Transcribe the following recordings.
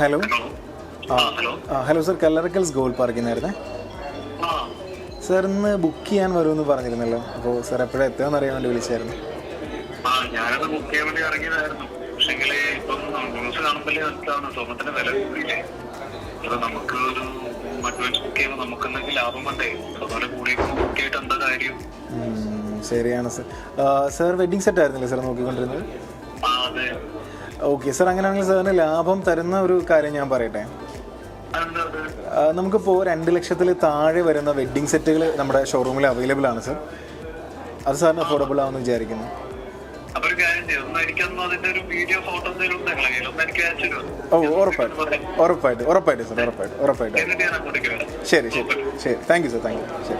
Hello hello. Hello sir, Kallarakkal's gold പാർക്കിൽ നിന്നായിരുന്നേ. Sir ഇന്ന് book ചെയ്യാൻ വരുമെന്ന് പറഞ്ഞിരുന്നല്ലോ, അപ്പോൾ സാർ എപ്പോഴാണ് എത്തുകയെന്ന് അറിയാൻ വേണ്ടി വിളിച്ചായിരുന്നു. ഞാനത് ബുക്ക് ചെയ്യാൻ വേണ്ടി ഇറങ്ങിയതായിരുന്നു. പക്ഷെങ്കിൽ ഇപ്പം ന്യൂസ് കാണുമ്പോഴേ മനസ്സിലാവുന്ന സ്വർണ്ണത്തിന്റെ വില കൂടിയില്ലേ. അത് നമുക്ക് ഒരു അഡ്വാൻസ് ബുക്ക് ചെയ്യുമ്പോൾ നമുക്ക് എന്തെങ്കിലും ലാഭം വേണ്ടേ. അതുപോലെ കൂടി ബുക്ക് ചെയ്തിട്ട് എന്താ കാര്യം. ശരിയാണ് സർ. സാർ വെഡ്ഡിങ് സെറ്റ് ആയിരുന്നില്ലേ സാർ നോക്കിക്കൊണ്ടിരുന്നത്? അതെ. ഓക്കെ സാർ, അങ്ങനെയാണെങ്കിൽ സാറിന് ലാഭം തരുന്ന ഒരു കാര്യം ഞാൻ പറയട്ടെ. നമുക്കിപ്പോൾ 2 ലക്ഷത്തിൽ താഴെ വരുന്ന വെഡ്ഡിങ് സെറ്റുകൾ നമ്മുടെ ഷോറൂമിൽ അവൈലബിൾ ആണ് സർ. അത് സാറിന് അഫോർഡബിൾ ആവുമെന്ന് വിചാരിക്കുന്നു. ഉറപ്പായിട്ട് സർ, ഉറപ്പായിട്ട്. ശരി. താങ്ക് യു സർ, ശരി.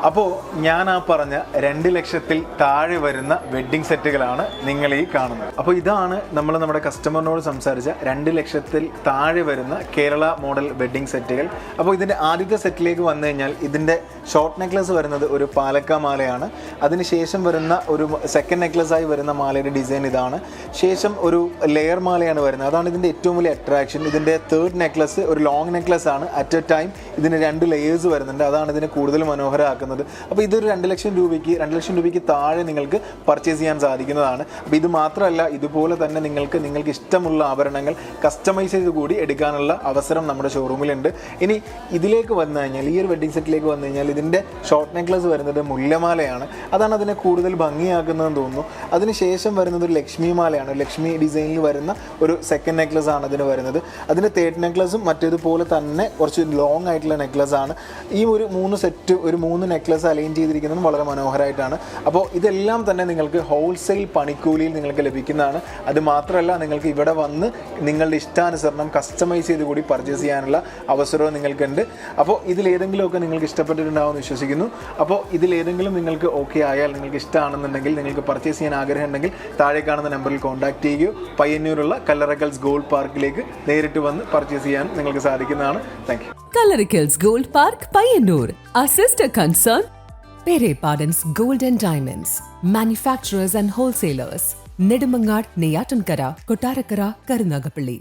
അപ്പോൾ ഞാൻ ആ പറഞ്ഞ 2 ലക്ഷത്തിൽ താഴെ വരുന്ന വെഡ്ഡിംഗ് സെറ്റുകളാണ് നിങ്ങൾ ഈ കാണുന്നത്. അപ്പോൾ ഇതാണ് നമ്മൾ നമ്മുടെ കസ്റ്റമറിനോട് സംസാരിച്ച 2 ലക്ഷത്തിൽ താഴെ വരുന്ന കേരള മോഡൽ വെഡ്ഡിംഗ് സെറ്റുകൾ. അപ്പോൾ ഇതിൻ്റെ ആദ്യത്തെ സെറ്റിലേക്ക് വന്നു കഴിഞ്ഞാൽ ഇതിൻ്റെ ഷോർട്ട് നെക്ലസ് വരുന്നത് ഒരു പാലക്ക മാലയാണ്. അതിനുശേഷം വരുന്ന ഒരു സെക്കൻഡ് നെക്ലസായി വരുന്ന മാലയുടെ ഡിസൈൻ ഇതാണ്. ശേഷം ഒരു ലെയർ മാലയാണ് വരുന്നത്. അതാണ് ഇതിൻ്റെ ഏറ്റവും വലിയ അട്രാക്ഷൻ. ഇതിൻ്റെ തേർഡ് നെക്ലസ് ഒരു ലോങ് നെക്ലസ് ആണ്. അറ്റ് എ ടൈം ഇതിന് 2 ലെയേഴ്സ് വരുന്നുണ്ട്. അതാണ് ഇതിനെ കൂടുതൽ മനോഹരമാക്കുന്നത്. അപ്പോൾ ഇതൊരു 2 ലക്ഷം രൂപയ്ക്ക് താഴെ നിങ്ങൾക്ക് പർച്ചേസ് ചെയ്യാൻ സാധിക്കുന്നതാണ്. അപ്പോൾ ഇത് മാത്രമല്ല, ഇതുപോലെ തന്നെ നിങ്ങൾക്ക് ഇഷ്ടമുള്ള ആഭരണങ്ങൾ കസ്റ്റമൈസ് ചെയ്ത് കൂടി എടുക്കാനുള്ള അവസരം നമ്മുടെ ഷോറൂമിലുണ്ട്. ഇനി ഇതിലേക്ക് വന്നു കഴിഞ്ഞാൽ, ഈ ഒരു വെഡ്ഡിംഗ് സെറ്റിലേക്ക് വന്നു കഴിഞ്ഞാൽ ഇതിൻ്റെ ഷോർട്ട് നെക്ലസ് വരുന്നത് മുല്ലമാലയാണ്. അതാണ് അതിനെ കൂടുതൽ ഭംഗിയാക്കുന്നതെന്ന് തോന്നുന്നു. അതിനുശേഷം വരുന്നത് ഒരു ലക്ഷ്മി മാലയാണ്. ലക്ഷ്മി ഡിസൈനിൽ വരുന്ന ഒരു സെക്കൻഡ് നെക്ലസ് ആണ് അതിന് വരുന്നത്. അതിൻ്റെ തേർഡ് നെക്ലസും മറ്റേതുപോലെ തന്നെ കുറച്ച് ലോങ് ആയിട്ടുള്ള നെക്ലസ് ആണ്. ഈ ഒരു 3 നെക്ലസ് അലൈൻ ചെയ്തിരിക്കുന്നതും വളരെ മനോഹരമായിട്ടാണ്. അപ്പോൾ ഇതെല്ലാം തന്നെ നിങ്ങൾക്ക് ഹോൾസെയിൽ പണിക്കൂലിയിൽ നിങ്ങൾക്ക് ലഭിക്കുന്നതാണ്. അത് മാത്രമല്ല, നിങ്ങൾക്ക് ഇവിടെ വന്ന് നിങ്ങളുടെ ഇഷ്ടാനുസരണം കസ്റ്റമൈസ് ചെയ്ത് കൂടി പർച്ചേസ് ചെയ്യാനുള്ള അവസരവും നിങ്ങൾക്കുണ്ട്. അപ്പോൾ ഇതിലേതെങ്കിലുമൊക്കെ നിങ്ങൾക്ക് ഇഷ്ടപ്പെട്ടിട്ടുണ്ടാവുമെന്ന് വിശ്വസിക്കുന്നു. അപ്പോൾ ഇതിലേതെങ്കിലും നിങ്ങൾക്ക് ഓക്കെ ആയാൽ, നിങ്ങൾക്ക് ഇഷ്ടമാണെന്നുണ്ടെങ്കിൽ, നിങ്ങൾക്ക് പർച്ചേസ് ചെയ്യാൻ ആഗ്രഹം ഉണ്ടെങ്കിൽ താഴെ കാണുന്ന നമ്പറിൽ കോൺടാക്ട് ചെയ്യുകയോ പയ്യന്നൂരുള്ള കല്ലറക്കൽസ് ഗോൾഡ് പാർക്കിലേക്ക് നേരിട്ട് വന്ന് പർച്ചേസ് ചെയ്യാൻ നിങ്ങൾക്ക് സാധിക്കുന്നതാണ്. Thank you. Kallarikals Gold Park, Payyanur. Our sister concern, Pere Pardon's Gold and Diamonds. Manufacturers and wholesalers. Nedumangad, Neyatankara, Kottarakara, Karunagapalli.